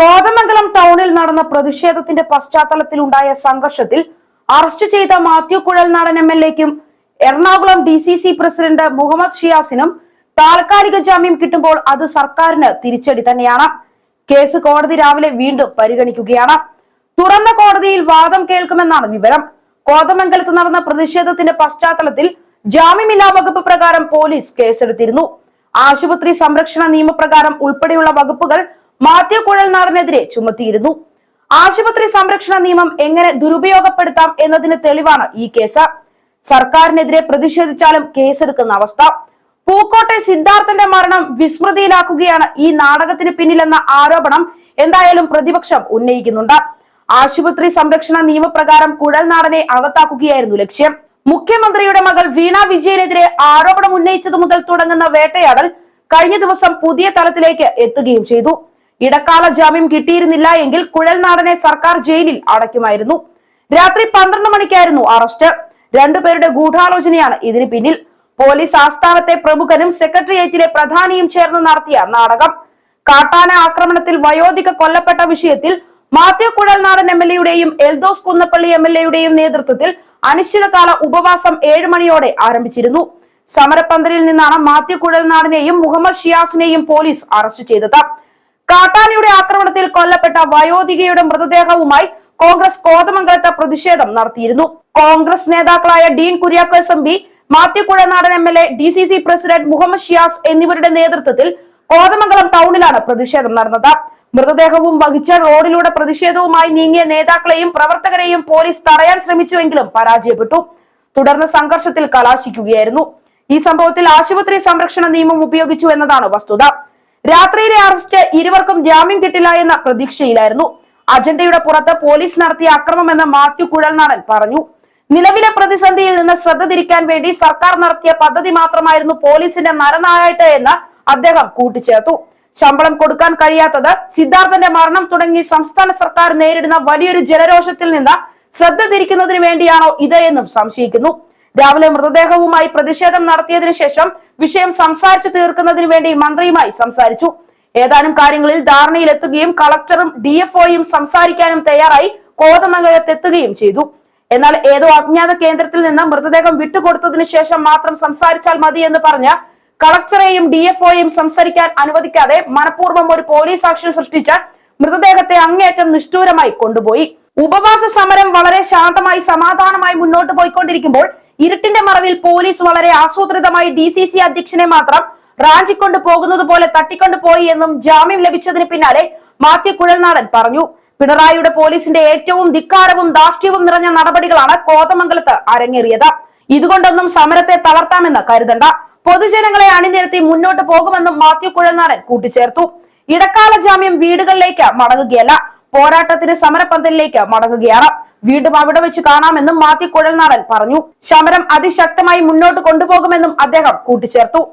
കോതമംഗലം ടൗണിൽ നടന്ന പ്രതിഷേധത്തിന്റെ പശ്ചാത്തലത്തിൽ ഉണ്ടായ സംഘർഷത്തിൽ അറസ്റ്റ് ചെയ്ത മാത്യു കുഴൽനാടൻ എംഎൽഎക്കും എറണാകുളം DCC പ്രസിഡന്റ് മുഹമ്മദ് ഷിയാസിനും താൽക്കാലിക ജാമ്യം കിട്ടുമ്പോൾ അത് സർക്കാരിന് തിരിച്ചടി തന്നെയാണ്. കേസ് കോടതി രാവിലെ വീണ്ടും പരിഗണിക്കുകയാണ്. തുറന്ന കോടതിയിൽ വാദം കേൾക്കുമെന്നാണ് വിവരം. കോതമംഗലത്ത് നടന്ന പ്രതിഷേധത്തിന്റെ പശ്ചാത്തലത്തിൽ ജാമ്യമില്ലാ വകുപ്പ് പ്രകാരം പോലീസ് കേസെടുത്തിരുന്നു. ആശുപത്രി സംരക്ഷണ നിയമപ്രകാരം ഉൾപ്പെടെയുള്ള വകുപ്പുകൾ മാത്യു കുഴൽനാടനെതിരെ ചുമത്തിയിരുന്നു. ആശുപത്രി സംരക്ഷണ നിയമം എങ്ങനെ ദുരുപയോഗപ്പെടുത്താം എന്നതിന് തെളിവാണ് ഈ കേസ്. സർക്കാരിനെതിരെ പ്രതിഷേധിച്ചാലും കേസെടുക്കുന്ന അവസ്ഥ. പൂക്കോട്ടെ സിദ്ധാർത്ഥന്റെ മരണം വിസ്മൃതിയിലാക്കുകയാണ് ഈ നാടകത്തിന് പിന്നിലെന്ന ആരോപണം എന്തായാലും പ്രതിപക്ഷം ഉന്നയിക്കുന്നുണ്ട്. ആശുപത്രി സംരക്ഷണ നിയമപ്രകാരം കുഴൽനാടനെ അകത്താക്കുകയായിരുന്നു ലക്ഷ്യം. മുഖ്യമന്ത്രിയുടെ മകൾ വീണ വിജയനെതിരെ ആരോപണം ഉന്നയിച്ചതു മുതൽ തുടങ്ങുന്ന വേട്ടയാടൽ കഴിഞ്ഞ ദിവസം പുതിയ തലത്തിലേക്ക് എത്തുകയും ചെയ്തു. ഇടക്കാല ജാമ്യം കിട്ടിയിരുന്നില്ല എങ്കിൽ കുഴൽനാടനെ സർക്കാർ ജയിലിൽ അടയ്ക്കുമായിരുന്നു. രാത്രി 12 മണിക്കായിരുന്നു അറസ്റ്റ്. രണ്ടുപേരുടെ ഗൂഢാലോചനയാണ് ഇതിന് പിന്നിൽ. പോലീസ് ആസ്ഥാനത്തെ പ്രമുഖനും സെക്രട്ടേറിയറ്റിലെ പ്രധാനിയും ചേർന്ന് നടത്തിയ നാടകം. കാട്ടാന ആക്രമണത്തിൽ വയോധിക കൊല്ലപ്പെട്ട വിഷയത്തിൽ മാത്യു കുഴൽനാടൻ എംഎൽഎയുടെയും എൽദോസ് കുന്നപ്പള്ളി എംഎൽഎയുടെയും നേതൃത്വത്തിൽ അനിശ്ചിതകാല ഉപവാസം 7 മണിയോടെ ആരംഭിച്ചിരുന്നു. സമരപ്പന്തലിൽ നിന്നാണ് മാത്യു കുഴൽനാടനെയും മുഹമ്മദ് ഷിയാസിനെയും പോലീസ് അറസ്റ്റ് ചെയ്തത്. കാട്ടാനയുടെ ആക്രമണത്തിൽ കൊല്ലപ്പെട്ട വയോധികയുടെ മൃതദേഹവുമായി കോൺഗ്രസ് കോതമംഗലത്ത് പ്രതിഷേധം നടത്തിയിരുന്നു. കോൺഗ്രസ് നേതാക്കളായ Dean Kuriakose MP, Mathew Kuzhalnadan MLA, DCC president Muhammad Shiyas എന്നിവരുടെ നേതൃത്വത്തിൽ കോതമംഗലം ടൗണിലാണ് പ്രതിഷേധം നടന്നത്. മൃതദേഹവും വഹിച്ച് റോഡിലൂടെ പ്രതിഷേധവുമായി നീങ്ങിയ നേതാക്കളെയും പ്രവർത്തകരെയും പോലീസ് തടയാൻ ശ്രമിച്ചുവെങ്കിലും പരാജയപ്പെട്ടു. തുടർന്ന് സംഘർഷത്തിൽ കലാശിക്കുകയായിരുന്നു. ഈ സംഭവത്തിൽ ആശുപത്രി സംരക്ഷണ നിയമം ഉപയോഗിച്ചു എന്നതാണ് വസ്തുത. രാത്രിയിലെ അറസ്റ്റ് ഇരുവർക്കും ജാമ്യം കിട്ടില്ല എന്ന പ്രതീക്ഷയിലായിരുന്നു. അജണ്ടയുടെ പുറത്ത് പോലീസ് നടത്തിയ അക്രമമെന്ന് മാത്യു കുഴൽനാടൻ പറഞ്ഞു. നിലവിലെ പ്രതിസന്ധിയിൽ നിന്ന് ശ്രദ്ധ തിരിക്കാൻ വേണ്ടി സർക്കാർ നടത്തിയ പദ്ധതി മാത്രമായിരുന്നു പോലീസിന്റെ നരനായാട്ട് എന്ന് അദ്ദേഹം കൂട്ടിച്ചേർത്തു. ശമ്പളം കൊടുക്കാൻ കഴിയാത്തത്, സിദ്ധാർത്ഥന്റെ മരണം തുടങ്ങി സംസ്ഥാന സർക്കാർ നേരിടുന്ന വലിയൊരു ജനരോഷത്തിൽ നിന്ന് ശ്രദ്ധ തിരിക്കുന്നതിന് വേണ്ടിയാണോ ഇത് എന്നും സംശയിക്കുന്നു. രാവിലെ മൃതദേഹവുമായി പ്രതിഷേധം നടത്തിയതിനു ശേഷം വിഷയം സംസാരിച്ചു തീർക്കുന്നതിന് വേണ്ടി മന്ത്രിയുമായി സംസാരിച്ചു. ഏതാനും കാര്യങ്ങളിൽ ധാരണയിലെത്തുകയും കളക്ടറും DFOയും സംസാരിക്കാനും തയ്യാറായി കോതമംഗലത്തെത്തുകയും ചെയ്തു. എന്നാൽ ഏതോ അജ്ഞാത കേന്ദ്രത്തിൽ നിന്ന് മൃതദേഹം വിട്ടുകൊടുത്തതിനു ശേഷം മാത്രം സംസാരിച്ചാൽ മതി എന്ന് പറഞ്ഞ് കളക്ടറെയും DFOയും സംസാരിക്കാൻ അനുവദിക്കാതെ മനഃപൂർവ്വം ഒരു പോലീസ് ആക്ഷൻ സൃഷ്ടിച്ച് മൃതദേഹത്തെ അങ്ങേയറ്റം നിഷ്ഠൂരമായി കൊണ്ടുപോയി. ഉപവാസ സമരം വളരെ ശാന്തമായി സമാധാനമായി മുന്നോട്ട് പോയിക്കൊണ്ടിരിക്കുമ്പോൾ ഇരുട്ടിന്റെ മറവിൽ പോലീസ് വളരെ ആസൂത്രിതമായി DCC അധ്യക്ഷനെ മാത്രം റാഞ്ചിക്കൊണ്ടു പോകുന്നത് പോലെ തട്ടിക്കൊണ്ടുപോയി എന്നും ജാമ്യം ലഭിച്ചതിന് പിന്നാലെ മാത്യു കുഴൽനാടൻ പറഞ്ഞു. പിണറായിയുടെ പോലീസിന്റെ ഏറ്റവും ധിക്കാരവും ധാർഷ്ട്യവും നിറഞ്ഞ നടപടികളാണ് കോതമംഗലത്ത് അരങ്ങേറിയത്. ഇതുകൊണ്ടൊന്നും സമരത്തെ തളർത്താമെന്ന് കരുതണ്ട. പൊതുജനങ്ങളെ അണിനിരത്തി മുന്നോട്ട് പോകുമെന്നും മാത്യു കുഴൽനാടൻ കൂട്ടിച്ചേർത്തു. ഇടക്കാല ജാമ്യം വീടുകളിലേക്ക് മടങ്ങുകയല്ല, പോരാട്ടത്തിന് സമരപന്തലിലേക്ക് മടങ്ങുകയാണ്. വീണ്ടും അവിടെ വെച്ച് കാണാമെന്നും മാത്യു കുഴൽനാടൻ പറഞ്ഞു. സമരം അതിശക്തമായി മുന്നോട്ട് കൊണ്ടുപോകുമെന്നും അദ്ദേഹം കൂട്ടിച്ചേർത്തു.